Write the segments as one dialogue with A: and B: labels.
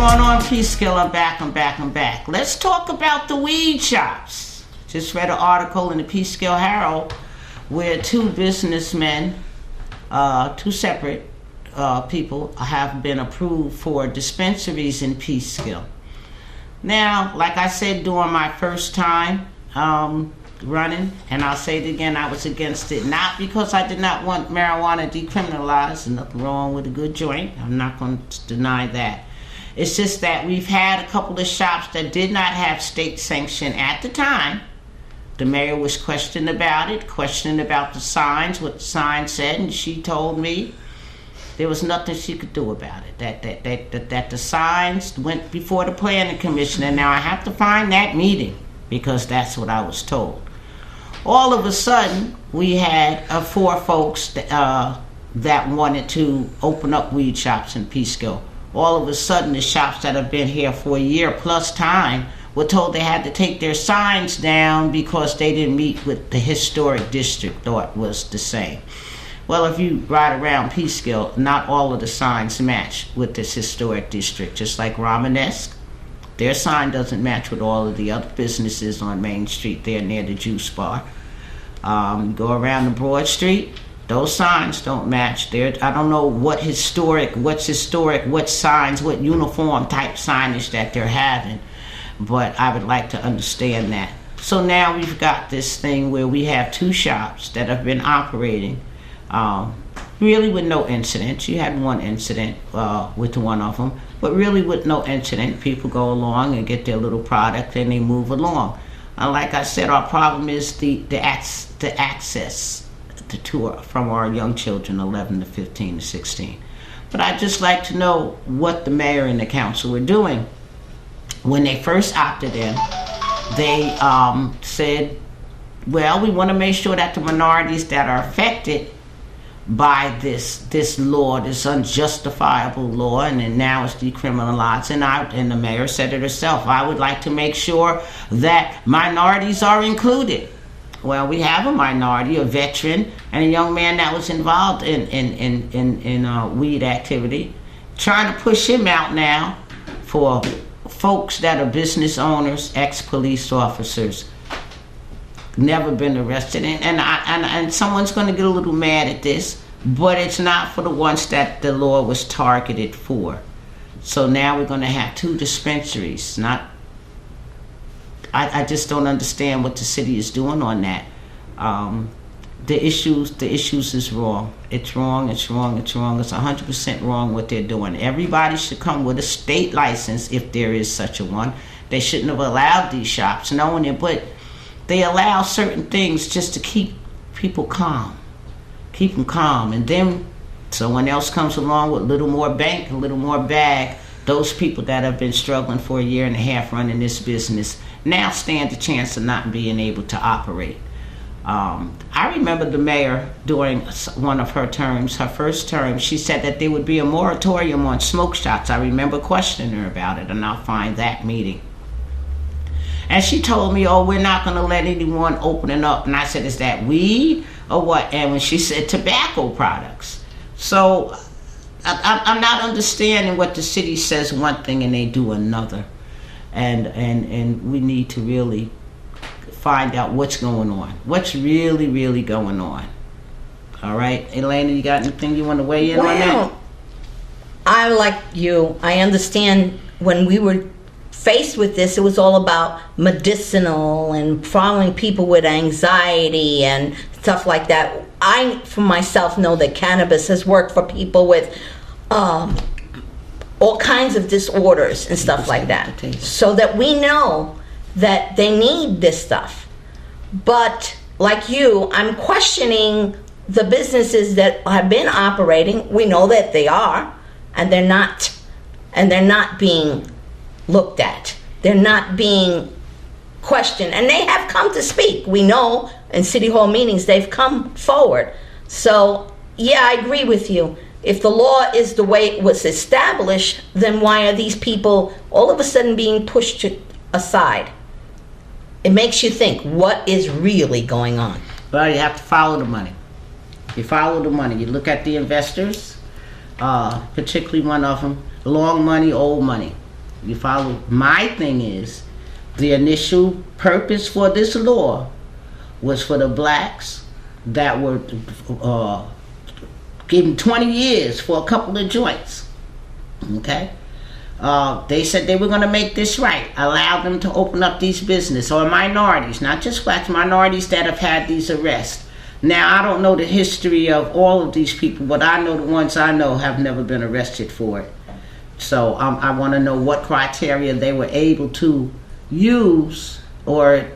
A: going on, Peekskill? I'm back. Let's talk about the weed shops. Just read an article in the Peekskill Herald where two businessmen, two separate people, have been approved for dispensaries in Peekskill. Now, like I said during my first time running, and I'll say it again, I was against it, not because I did not want marijuana decriminalized, and nothing wrong with a good joint. I'm not going to deny that. It's just that we've had a couple of shops that did not have state sanction at the time. The mayor was questioning about the signs, what the sign said, and she told me there was nothing she could do about it. That the signs went before the planning commission, and now I have to find that meeting because that's what I was told. All of a sudden, we had 4 folks that wanted to open up weed shops in Peekskill. All of a sudden, the shops that have been here for a year plus time were told they had to take their signs down because they didn't meet with the historic district, thought was the same. Well, if you ride around Peekskill, not all of the signs match with this historic district, just like Romanesque. Their sign doesn't match with all of the other businesses on Main Street there near the juice bar. Go around the Broad Street, those signs don't match. I don't know what's historic, what signs, what uniform type signage that they're having, but I would like to understand that. So now we've got this thing where we have 2 shops that have been operating really with no incidents. You had one incident with one of them, but really with no incident. People go along and get their little product and they move along. And like I said, our problem is the access to tour from our young children, 11 to 15 to 16. But I'd just like to know what the mayor and the council were doing. When they first opted in, they said, well, we want to make sure that the minorities that are affected by this law, this unjustifiable law, and then now it's decriminalized, and the mayor said it herself, I would like to make sure that minorities are included. Well, we have a minority, a veteran, and a young man that was involved in weed activity, trying to push him out now for folks that are business owners, ex-police officers, never been arrested, and someone's going to get a little mad at this, but it's not for the ones that the law was targeted for. So now we're going to have 2 dispensaries. I just don't understand what the city is doing on that. The issues is wrong. It's wrong. It's 100% wrong what they're doing. Everybody should come with a state license if there is such a one. They shouldn't have allowed these shops, knowing it, but they allow certain things just to keep people calm. Keep them calm. And then someone else comes along with a little more bank, a little more bag. Those people that have been struggling for a year and a half running this business now stand a chance of not being able to operate. I remember the mayor during one of her terms, her first term, she said that there would be a moratorium on smoke shops. I remember questioning her about it, and I'll find that meeting. And she told me, oh, we're not going to let anyone open it up. And I said, is that weed or what? And when she said tobacco products. So I'm not understanding what the city says one thing and they do another. And we need to really find out what's going on. What's really, really going on. All right. Elena, you got anything you want to weigh in on that?
B: I, like you, I understand when we were faced with this, it was all about medicinal and following people with anxiety and stuff like that. I, for myself, know that cannabis has worked for people with all kinds of disorders and stuff like that. So that we know that they need this stuff. But like you, I'm questioning the businesses that have been operating. We know that they are, and they're not being looked at. They're not being questioned, and they have come to speak. We know in City Hall meetings they've come forward. So yeah, I agree with you. If the law is the way it was established, then why are these people all of a sudden being pushed aside? It makes you think, what is really going on?
A: Well, you have to follow the money. You follow the money. You look at the investors, particularly one of them, long money, old money. You follow? My thing is, the initial purpose for this law was for the blacks that were given 20 years for a couple of joints. Okay? They said they were going to make this right, allow them to open up these businesses, or minorities, not just blacks, minorities that have had these arrests. Now, I don't know the history of all of these people, but I know the ones I know have never been arrested for it. So I want to know what criteria they were able to use, or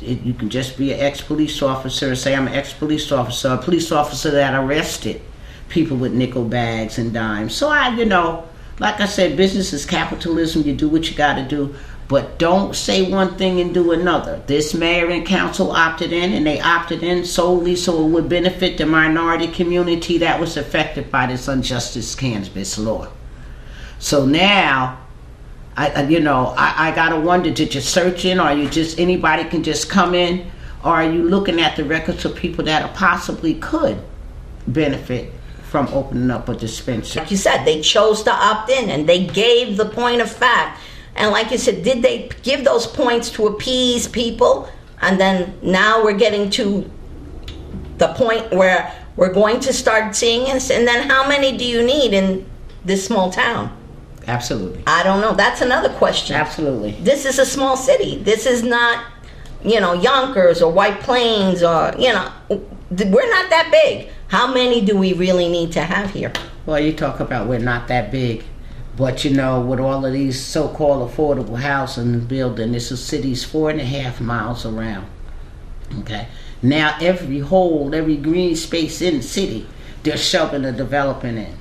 A: you can just be an ex-police officer and say, I'm an ex-police officer, a police officer that arrested people with nickel bags and dimes. So like I said, business is capitalism. You do what you got to do, but don't say one thing and do another. This mayor and council opted in, and they opted in solely so it would benefit the minority community that was affected by this unjust cannabis law. So now, I gotta wonder, did you search in, or you just, anybody can just come in, or are you looking at the records of people that possibly could benefit from opening up a dispensary?
B: Like you said, they chose to opt in, and they gave the point of fact. And like you said, did they give those points to appease people? And then now we're getting to the point where we're going to start seeing this. And then how many do you need in this small town?
A: Absolutely.
B: I don't know. That's another question.
A: Absolutely.
B: This is a small city. This is not, Yonkers or White Plains or, we're not that big. How many do we really need to have here?
A: Well, you talk about we're not that big, but with all of these so-called affordable housing building, this is cities 4.5 miles around. Okay. Now every green space in the city, they're shoving a development in.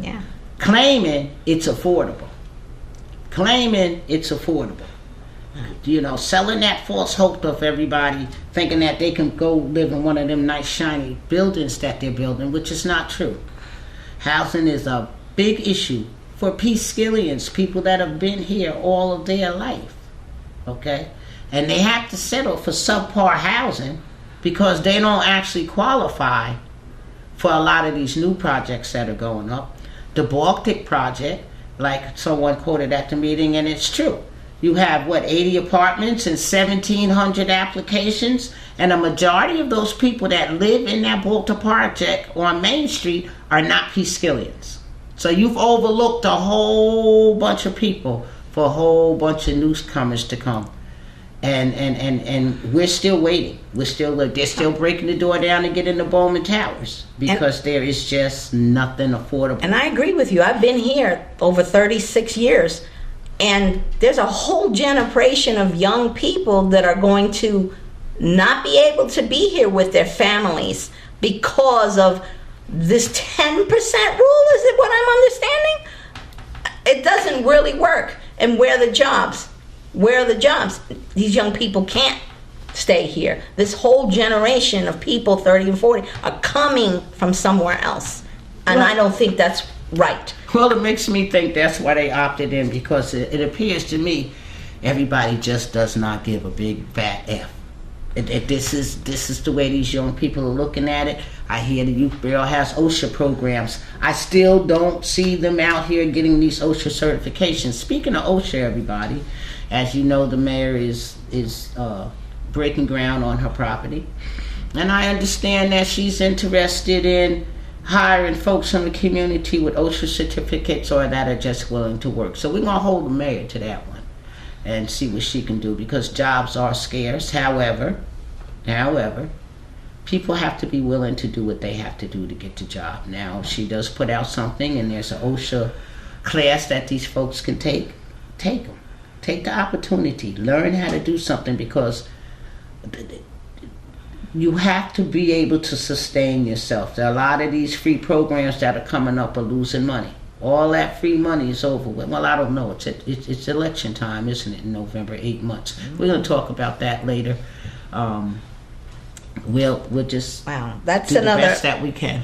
B: Yeah.
A: Claiming it's affordable. Selling that false hope of everybody, thinking that they can go live in one of them nice shiny buildings that they're building, which is not true. Housing is a big issue for Peace-Skillians, people that have been here all of their life. Okay? And they have to settle for subpar housing because they don't actually qualify for a lot of these new projects that are going up. The Baltic project, like someone quoted at the meeting, and it's true. You have, 80 apartments and 1,700 applications, and a majority of those people that live in that Baltic project on Main Street are not Peace-Skillians. So you've overlooked a whole bunch of people for a whole bunch of newcomers to come. And we're still waiting. They're still breaking the door down to get into Bowman Towers because there is just nothing affordable.
B: And I agree with you. I've been here over 36 years, and there's a whole generation of young people that are going to not be able to be here with their families because of this 10% rule. Is it what I'm understanding? It doesn't really work. And where are the jobs? Where are the jobs? These young people can't stay here. This whole generation of people, 30 and 40, are coming from somewhere else. And I don't think that's right.
A: Well, it makes me think that's why they opted in, because it appears to me everybody just does not give a big fat F. This is the way these young people are looking at it. I hear the Youth Bureau has OSHA programs. I still don't see them out here getting these OSHA certifications. Speaking of OSHA, everybody, as you know, the mayor is breaking ground on her property. And I understand that she's interested in hiring folks from the community with OSHA certificates or that are just willing to work. So we're going to hold the mayor to that one and see what she can do, because jobs are scarce. However, people have to be willing to do what they have to do to get the job. Now, if she does put out something and there's an OSHA class that these folks can take them. Take the opportunity. Learn how to do something, because you have to be able to sustain yourself. There are a lot of these free programs that are coming up are losing money. All that free money is over with. Well, I don't know. It's election time, isn't it, in November, 8 months. We're going to talk about that later. We'll just
B: that's
A: do
B: another,
A: the best that we can.